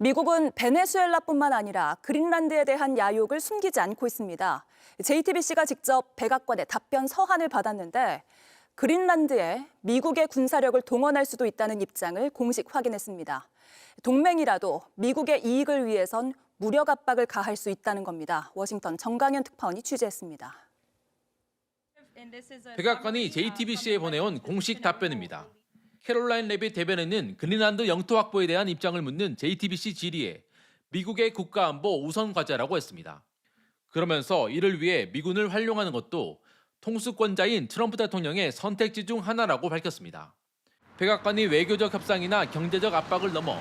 미국은 베네수엘라뿐만 아니라 그린란드에 대한 야욕을 숨기지 않고 있습니다. JTBC가 직접 백악관의 답변 서한을 받았는데 그린란드에 미국의 군사력을 동원할 수도 있다는 입장을 공식 확인했습니다. 동맹이라도 미국의 이익을 위해선 무력 압박을 가할 수 있다는 겁니다. 워싱턴 정강현 특파원이 취재했습니다. 백악관이 JTBC에 보내온 공식 답변입니다. 캐롤라인 레빗 대변인은 그린란드 영토 확보에 대한 입장을 묻는 JTBC 질의에 미국의 국가안보 우선 과제라고 했습니다. 그러면서 이를 위해 미군을 활용하는 것도 통수권자인 트럼프 대통령의 선택지 중 하나라고 밝혔습니다. 백악관이 외교적 협상이나 경제적 압박을 넘어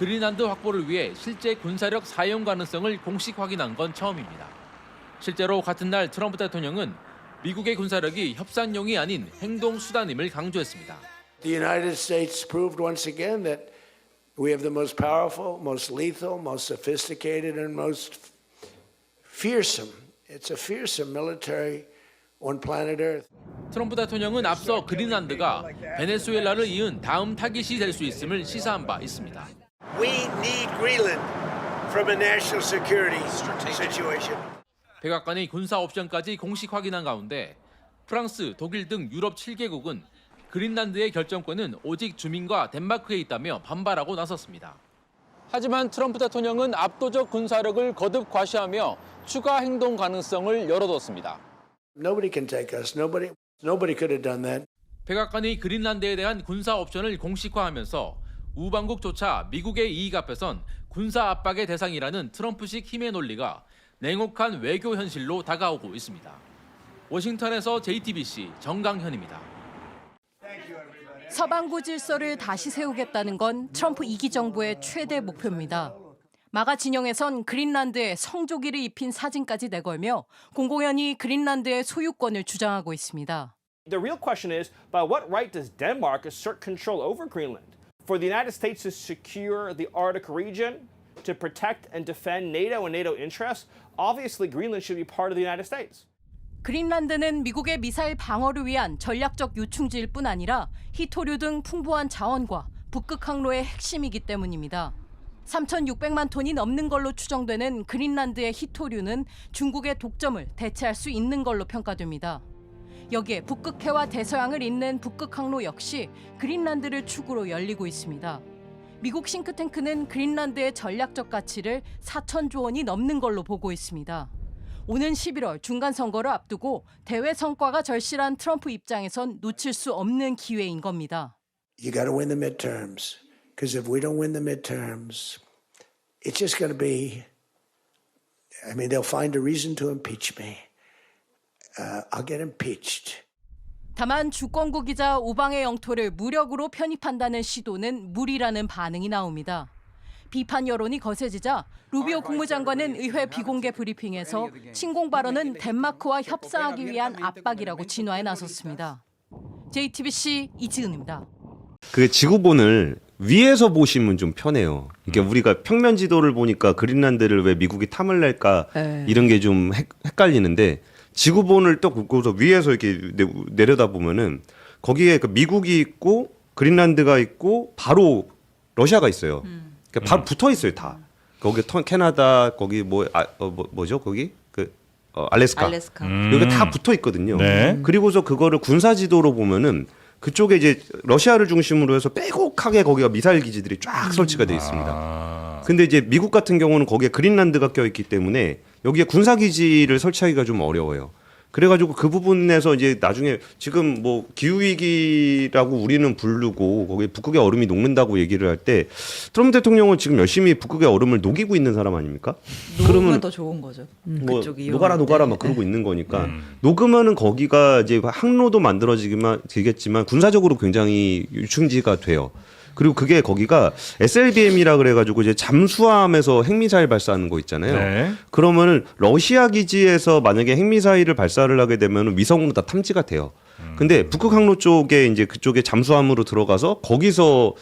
그린란드 확보를 위해 실제 군사력 사용 가능성을 공식 확인한 건 처음입니다. 실제로 같은 날 트럼프 대통령은 미국의 군사력이 협상용이 아닌 행동 수단임을 강조했습니다. The United States proved once again that we have the most powerful, most lethal, most sophisticated, and most fearsome. It's a fearsome military on planet Earth. 트럼프 대통령은 앞서 그린란드가 베네수엘라를 이은 다음 타깃이 될 수 있음을 시사한 바 있습니다. We need Greenland from a national security situation. 백악관이 군사 옵션까지 공식 확인한 가운데 프랑스, 독일 등 유럽 7개국은 그린란드의 결정권은 오직 주민과 덴마크에 있다며 반발하고 나섰습니다. 하지만 트럼프 대통령은 압도적 군사력을 거듭 과시하며 추가 행동 가능성을 열어뒀습니다. Nobody can take us. Nobody could have done that. 백악관이 그린란드에 대한 군사 옵션을 공식화하면서 우방국조차 미국의 이익 앞에선 군사 압박의 대상이라는 트럼프식 힘의 논리가 냉혹한 외교 현실로 다가오고 있습니다. 워싱턴에서 JTBC 정강현입니다. 서방구 질서를 다시 세우겠다는 건 트럼프 2기 정부의 최대 목표입니다. 마가 진영에선 그린란드에 성조기를 입힌 사진까지 내걸며 공공연히 그린란드의 소유권을 주장하고 있습니다. The real question is, by what right does Denmark assert control over Greenland? For the United States to secure the Arctic region, to protect and defend NATO and NATO interests, obviously Greenland should be part of the United States. 그린란드는 미국의 미사일 방어를 위한 전략적 요충지일 뿐 아니라 희토류 등 풍부한 자원과 북극 항로의 핵심이기 때문입니다. 3,600만 톤이 넘는 걸로 추정되는 그린란드의 희토류는 중국의 독점을 대체할 수 있는 걸로 평가됩니다. 여기에 북극해와 대서양을 잇는 북극 항로 역시 그린란드를 축으로 열리고 있습니다. 미국 싱크탱크는 그린란드의 전략적 가치를 4천조 원이 넘는 걸로 보고 있습니다. 오는 11월 중간선거를 앞두고 대외 성과가 절실한 트럼프 입장에선 놓칠 수 없는 기회인 겁니다. You got to win the midterms, because if we don't win the midterms, it's just going to be. I mean, they'll find a reason to impeach me. I'll get impeached. 다만 주권국이자 우방의 영토를 무력으로 편입한다는 시도는 무리라는 반응이 나옵니다. 비판 여론이 거세지자 루비오 국무장관은 의회 비공개 브리핑에서 침공 발언은 덴마크와 협상하기 위한 압박이라고 진화에 나섰습니다. JTBC 이지은입니다. 그 지구본을 위에서 보시면 좀 편해요. 이게 우리가 평면 지도를 보니까 그린란드를 왜 미국이 탐을 낼까 이런 게 좀 헷갈리는데 지구본을 또 긋고서 위에서 이렇게 내려다 보면은 거기에 그 미국이 있고 그린란드가 있고 바로 러시아가 있어요. 그러니까 바로 붙어 있어요 다. 거기 캐나다 거기 뭐죠 거기 알래스카. 여기 다 붙어 있거든요. 네. 그리고서 그거를 군사 지도로 보면은 그쪽에 이제 러시아를 중심으로 해서 빼곡하게 거기가 미사일 기지들이 쫙 설치가 돼 있습니다. 근데 이제 미국 같은 경우는 거기에 그린란드가 껴있기 때문에 여기에 군사 기지를 설치하기가 좀 어려워요. 그래가지고 그 부분에서 이제 나중에 지금 뭐 기후위기라고 우리는 부르고 거기에 북극의 얼음이 녹는다고 얘기를 할 때 트럼프 대통령은 지금 열심히 북극의 얼음을 녹이고 있는 사람 아닙니까? 녹으면 더 좋은 거죠. 뭐 그쪽이 녹아라 막 그러고 있는 거니까 녹으면은 거기가 이제 항로도 만들어지겠지만 군사적으로 굉장히 유충지가 돼요. 그리고 그게 거기가 SLBM이라 그래가지고 이제 잠수함에서 핵미사일 발사하는 거 있잖아요. 네. 그러면은 러시아 기지에서 만약에 핵미사일을 발사를 하게 되면 위성으로 다 탐지가 돼요. 근데 북극 항로 쪽에 이제 그쪽에 잠수함으로 들어가서 거기서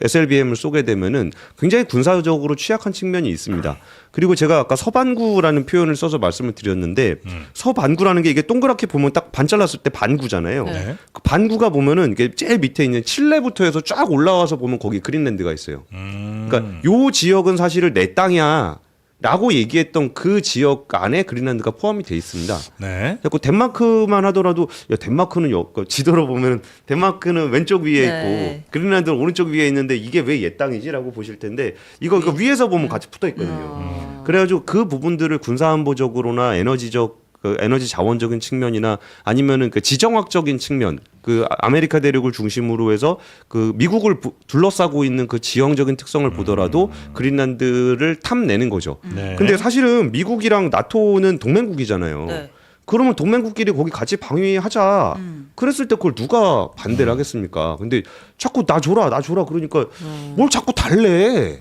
SLBM을 쏘게 되면은 굉장히 군사적으로 취약한 측면이 있습니다. 그리고 제가 아까 서반구라는 표현을 써서 말씀을 드렸는데 서반구라는 게 이게 동그랗게 보면 딱 반 잘랐을 때 반구잖아요. 네. 그 반구가 보면은 이게 제일 밑에 있는 칠레부터 해서 쫙 올라와서 보면 거기 그린랜드가 있어요. 그러니까 요 지역은 사실은 내 땅이야. 라고 얘기했던 그 지역 안에 그린란드가 포함이 돼 있습니다. 네. 그리고 덴마크만 하더라도 야 덴마크는 지도로 보면 덴마크는 왼쪽 위에 네. 있고 그린란드는 오른쪽 위에 있는데 이게 왜 옛 땅이지라고 보실 텐데 이거 위에서 보면 같이 붙어 있거든요. 그래가지고 그 부분들을 군사안보적으로나 에너지 자원적인 측면이나 아니면은 그 지정학적인 측면, 그 아메리카 대륙을 중심으로 해서 그 미국을 둘러싸고 있는 그 지형적인 특성을 보더라도 그린란드를 탐내는 거죠. 네. 근데 사실은 미국이랑 나토는 동맹국이잖아요. 네. 그러면 동맹국끼리 거기 같이 방위하자. 그랬을 때 그걸 누가 반대를 하겠습니까? 근데 자꾸 나 줘라 그러니까 뭘 자꾸 달래.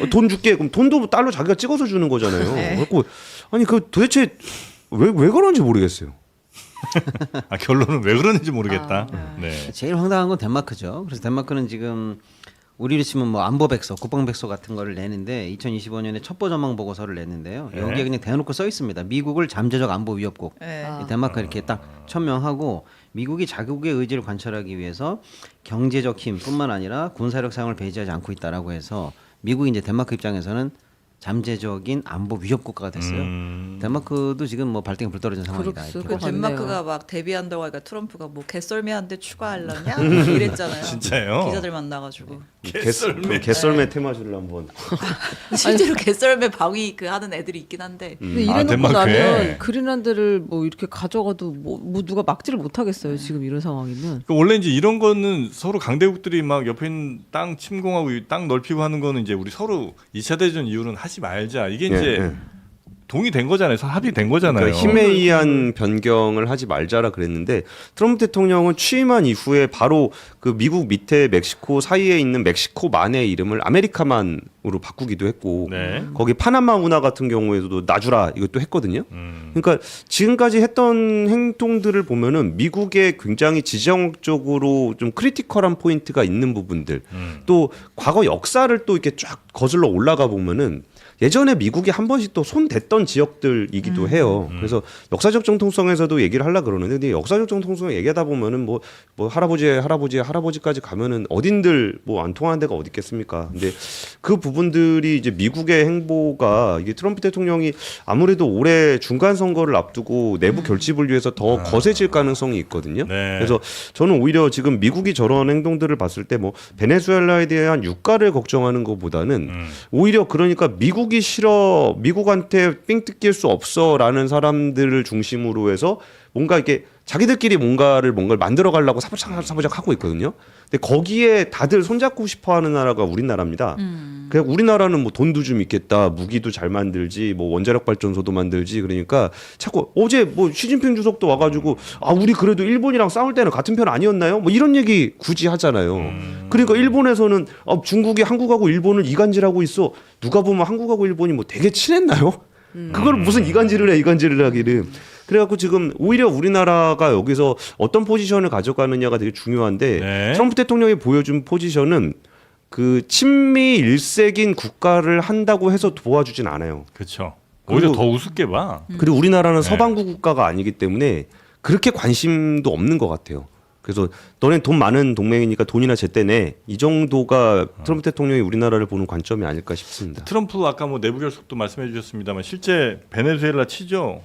돈 줄게. 그럼 돈도 달러 자기가 찍어서 주는 거잖아요. 그래갖고 아니 그 도대체 왜 그런지 모르겠어요. 아, 결론은 왜 그러는지 모르겠다. 네. 제일 황당한 건 덴마크죠. 그래서 덴마크는 지금 우리로 치면 뭐 안보백서, 국방백서 같은 거를 내는데 2025년에 첩보 전망 보고서를 냈는데요. 네. 여기에 그냥 대놓고 써 있습니다. 미국을 잠재적 안보 위협국. 덴마크 이렇게 딱 천명하고 미국이 자국의 의지를 관철하기 위해서 경제적 힘뿐만 아니라 군사력 사용을 배제하지 않고 있다라고 해서 미국이 이제 덴마크 입장에서는 잠재적인 안보 위협 국가가 됐어요. 덴마크도 지금 뭐 발등에 불 떨어진 상황이다. 그렇죠. 이렇게 그 덴마크가 막 데뷔한다고 하니까 트럼프가 뭐 개썰매한테 추가하려냐 이랬잖아요. 진짜요? 기자들 만나가지고 개썰매 테마주를 한번. 실제로 개썰매 방위 그 하는 애들이 있긴 한데. 근데 이래놓고 덴마크에? 나면 그린란드를 뭐 이렇게 가져가도 뭐 누가 막지를 못하겠어요. 지금 이런 상황이면. 그 원래 이제 이런 거는 서로 강대국들이 막 옆에 있는 땅 침공하고 땅 넓히고 하는 거는 이제 우리 서로 2차 대전 이후로는 하지 말자. 이게 이제 동의된 거잖아요. 합의된 거잖아요. 그러니까 힘에 의한 변경을 하지 말자라 그랬는데 트럼프 대통령은 취임한 이후에 바로 그 미국 밑에 멕시코 사이에 있는 멕시코만의 이름을 아메리카만으로 바꾸기도 했고 네. 거기 파나마 운하 같은 경우에도 놔주라 이것도 했거든요. 그러니까 지금까지 했던 행동들을 보면은 미국의 굉장히 지정적으로 좀 크리티컬한 포인트가 있는 부분들 또 과거 역사를 또 이렇게 쫙 거슬러 올라가 보면은 예전에 미국이 한 번씩 또 손댔던 지역들이기도 해요. 그래서 역사적 정통성에서도 얘기를 하려 그러는데 근데 역사적 정통성 얘기하다 보면은 뭐 할아버지까지 가면은 어딘들 뭐 안 통하는 데가 어디 있겠습니까? 근데 그 부분들이 이제 미국의 행보가 이게 트럼프 대통령이 아무래도 올해 중간 선거를 앞두고 내부 결집을 위해서 더 거세질 가능성이 있거든요. 네. 그래서 저는 오히려 지금 미국이 저런 행동들을 봤을 때 뭐 베네수엘라에 대한 유가를 걱정하는 것보다는 오히려 그러니까 미국이 싫어, 미국한테 삥 뜯길 수 없어라는 사람들을 중심으로 해서 뭔가 이렇게 자기들끼리 뭔가를 만들어 가려고 사부작 하고 있거든요. 근데 거기에 다들 손잡고 싶어하는 나라가 우리나라입니다. 그냥 우리나라는 뭐 돈도 좀 있겠다, 무기도 잘 만들지, 뭐 원자력 발전소도 만들지. 그러니까 자꾸 어제 뭐 시진핑 주석도 와가지고 아 우리 그래도 일본이랑 싸울 때는 같은 편 아니었나요? 뭐 이런 얘기 굳이 하잖아요. 그러니까 일본에서는 중국이 한국하고 일본을 이간질하고 있어. 누가 보면 한국하고 일본이 뭐 되게 친했나요? 그걸 무슨 이간질을 하기를. 그래갖고 지금 오히려 우리나라가 여기서 어떤 포지션을 가져가느냐가 되게 중요한데 네. 트럼프 대통령이 보여준 포지션은 그 친미 일색인 국가를 한다고 해서 도와주진 않아요. 그렇죠. 오히려 그리고- 더 우습게 봐. 그리고 우리나라는 네. 서방구 국가가 아니기 때문에 그렇게 관심도 없는 것 같아요. 그래서 너네 돈 많은 동맹이니까 돈이나 제때 내. 이 정도가 트럼프 대통령이 우리나라를 보는 관점이 아닐까 싶습니다. 트럼프 아까 뭐 내부 결속도 말씀해 주셨습니다만 실제 베네수엘라 치죠.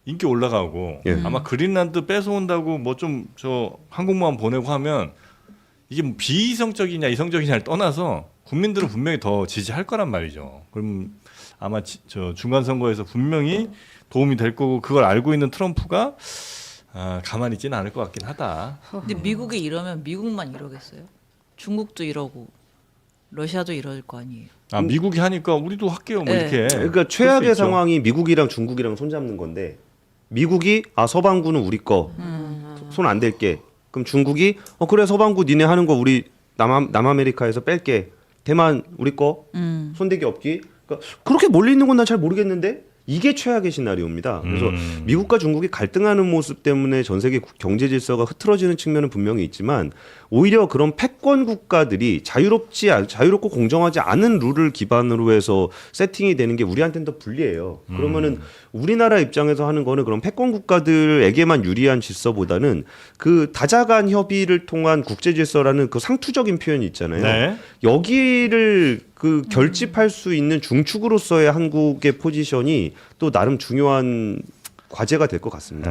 인기 올라가고 예. 아마 그린란드 뺏어온다고 뭐 좀 저 항공모함 보내고 하면 이게 뭐 비이성적이냐 이성적이냐를 떠나서 국민들은 분명히 더 지지할 거란 말이죠. 그럼 아마 저 중간 선거에서 분명히 도움이 될 거고 그걸 알고 있는 트럼프가 가만히 있지는 않을 것 같긴 하다. 근데 미국이 이러면 미국만 이러겠어요? 중국도 이러고 러시아도 이럴 거 아니에요. 미국이 하니까 우리도 할게요. 뭐 네. 이렇게. 그러니까 그럴 수 최악의 있죠. 상황이 미국이랑 중국이랑 손잡는 건데 미국이 서방구는 우리 거 손 안 댈게. 그럼 중국이 그래 서방구 니네 하는 거 우리 남아메리카에서 뺄게. 대만 우리 거 손대기 없기. 그러니까 그렇게 멀리 있는 건 난 잘 모르겠는데 이게 최악의 시나리오입니다. 그래서 미국과 중국이 갈등하는 모습 때문에 전 세계 경제 질서가 흐트러지는 측면은 분명히 있지만 오히려 그런 패권 국가들이 자유롭고 공정하지 않은 룰을 기반으로 해서 세팅이 되는 게 우리한테는 더 불리해요. 그러면은 우리나라 입장에서 하는 거는 그런 패권 국가들에게만 유리한 질서보다는 그 다자간 협의를 통한 국제 질서라는 그 상투적인 표현이 있잖아요. 네. 여기를 그 결집할 수 있는 중축으로서의 한국의 포지션이 또 나름 중요한 과제가 될 것 같습니다.